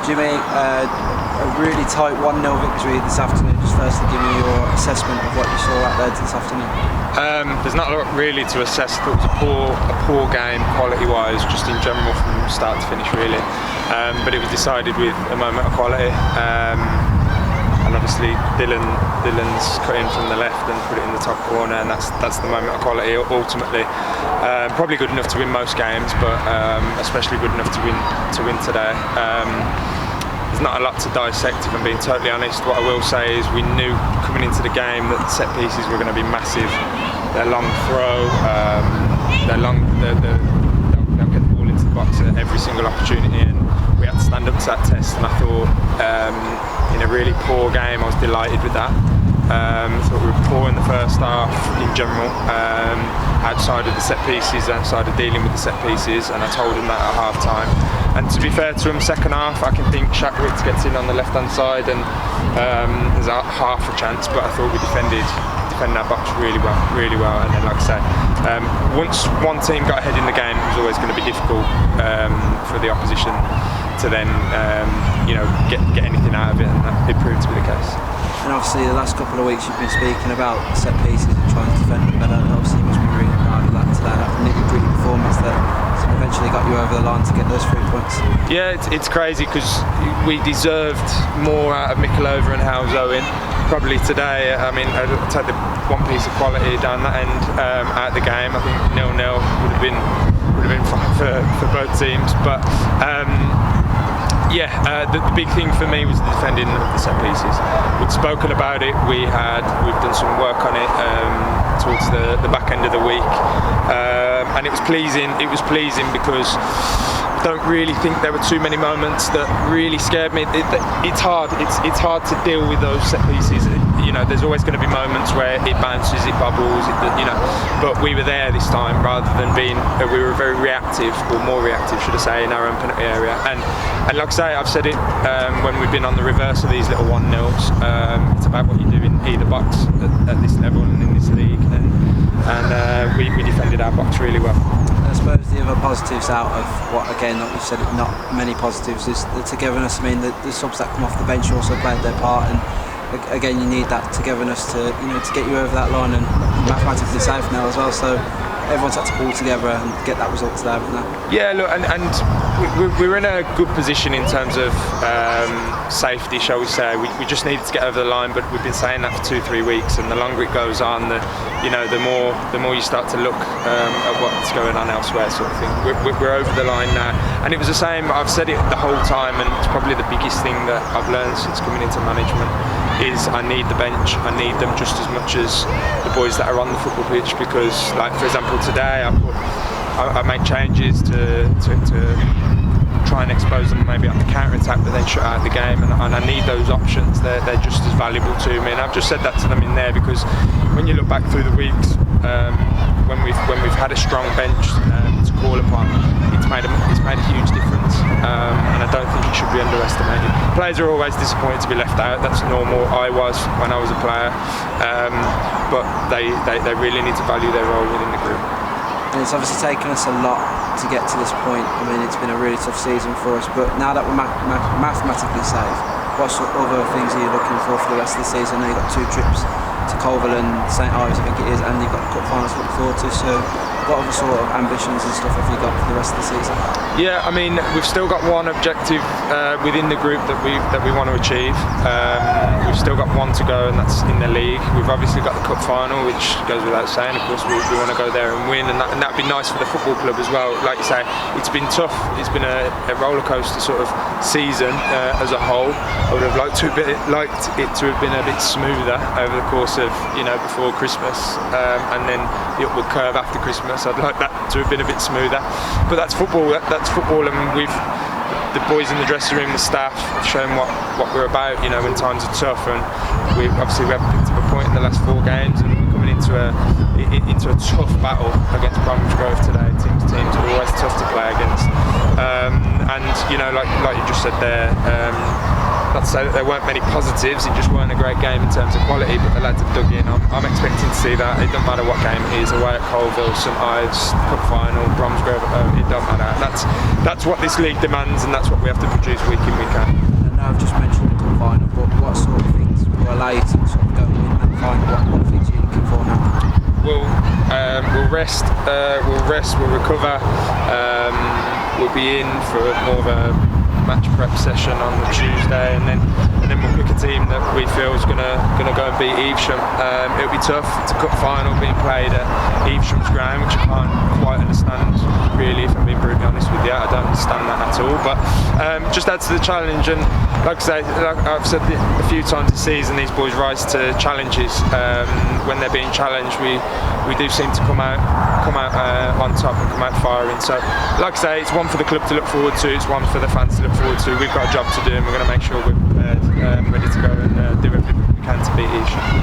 Jimmy, a really tight 1-0 victory this afternoon. Just firstly, give me your assessment of what you saw out there this afternoon. There's not a lot really to assess. It was a poor game quality-wise, just in general from start to finish really. But it was decided with a moment of quality. And obviously Dylan's cut in from the left and put it in the top corner, and that's the moment of quality ultimately. Probably good enough to win most games, but especially good enough to win today. There's not a lot to dissect, if I'm being totally honest. What I will say is we knew coming into the game that the set pieces were going to be massive. Their long throw, they'll get the ball into the box at every single opportunity, and we had to stand up to that test. And I thought in a really poor game, I was delighted with that. I thought we were poor in the first half in general, outside of the set pieces, outside of dealing with the set pieces, and I told him that at half time. And to be fair to him, second half I can think Shakwitz gets in on the left hand side and there's half a chance, but I thought we defended our box really well, and then like I say, once one team got ahead in the game, it was always going to be difficult for the opposition to then get anything out of it, and that it proved to be the case. And obviously the last couple of weeks you've been speaking about set pieces and trying to defend them better, and obviously you must be really proud of that today, that nitty-gritty performance that eventually got you over the line to get those 3 points. Yeah, it's crazy because we deserved more out of Mikolova and House Owen. Probably today, I mean, I'd take the one piece of quality down that end out of the game. I think 0-0 would have been fine for both teams, but the big thing for me was the defending of the set pieces. We'd spoken about it. We've done some work on it towards the back end of the week, and it was pleasing. It was pleasing because I don't really think there were too many moments that really scared me. It's hard. It's hard to deal with those set pieces. There's always going to be moments where it bounces, it bubbles, but we were there this time rather than being. We were very reactive, or more reactive, should I say, in our own penalty area. And like I say, I've said it when we've been on the reverse of these little 1-0s. It's about what you do in either box at this level and in this league, and we defended our box really well. I suppose the other positives out of what, again, like you said, not many positives, is the togetherness. I mean, the subs that come off the bench also played their part, and again, you need that togetherness to get you over that line, and mathematically safe now as well. So everyone's had to pull together and get that result today, haven't they? Yeah, look, and we're in a good position in terms of safety, shall we say. We just needed to get over the line, but we've been saying that for 2-3 weeks, and the longer it goes on, the more you start to look at what's going on elsewhere, sort of thing. We're over the line now, and it was the same. I've said it the whole time, and it's probably the biggest thing that I've learned since coming into management is I need the bench. I need them just as much as the boys that are on the football pitch, because, like, for example, today I make changes to try and expose them maybe on the counter-attack, but then shut out the game, and I need those options. They're just as valuable to me, and I've just said that to them in there, because when you look back through the weeks, when we've had a strong bench to call upon, it's made a huge difference, and I don't think it should be underestimated. Players are always disappointed to be left out. That's normal. I was when I was a player, but they really need to value their role within the group. And it's obviously taken us a lot to get to this point. I mean, it's been a really tough season for us, but now that we're mathematically safe, what sort of other things are you looking for the rest of the season? I know you've got 2 trips to Colville and St Ives, I think it is, and you've got the cup finals to look forward to, so what other sort of ambitions and stuff have you got for the rest of the season? Yeah, I mean, we've still got one objective within the group that we want to achieve. We've still got one to go, and that's in the league. We've obviously got the cup final, which goes without saying. Of course, we want to go there and win, and that'd be nice for the football club as well. Like you say, it's been tough. It's been a roller coaster sort of season as a whole. I would have liked it to have been a bit smoother over the course of before Christmas, and then the upward curve after Christmas. I'd like that to have been a bit smoother, but that's football. That's football, and the boys in the dressing room, the staff, have shown what we're about. When times are tough, and we haven't picked up a point in the last 4 games, and we're coming into a tough battle against Bromsgrove today. Teams are always tough to play against, and like you just said there. not to say that there weren't many positives, it just weren't a great game in terms of quality, but the lads have dug in. I'm expecting to see that. It doesn't matter what game it is, away at Colville, St Ives, cup final, Bromsgrove at home, it doesn't matter. That's what this league demands, and that's what we have to produce week in, week out. And now I've just mentioned the cup final, but what sort of things will allow you to sort of go and win that final? What things are you looking for now? We'll rest, we'll recover, we'll be in for more of a match prep session on the Tuesday, and then we'll pick a team that we feel is going to go and beat Evesham. It'll be tough. It's a cup final being played at Evesham's ground, which I can't quite understand really, if I'm being brutally honest with you. I don't understand that at all, but just adds to the challenge. And like I say, like I've said a few times this season, these boys rise to challenges. When they're being challenged, we do seem to come out on top and come out firing. So like I say, it's one for the club to look forward to, it's one for the fans to look forward to. We've got a job to do, and we're going to make sure we're prepared, ready to go and do everything we can to beat Evesham.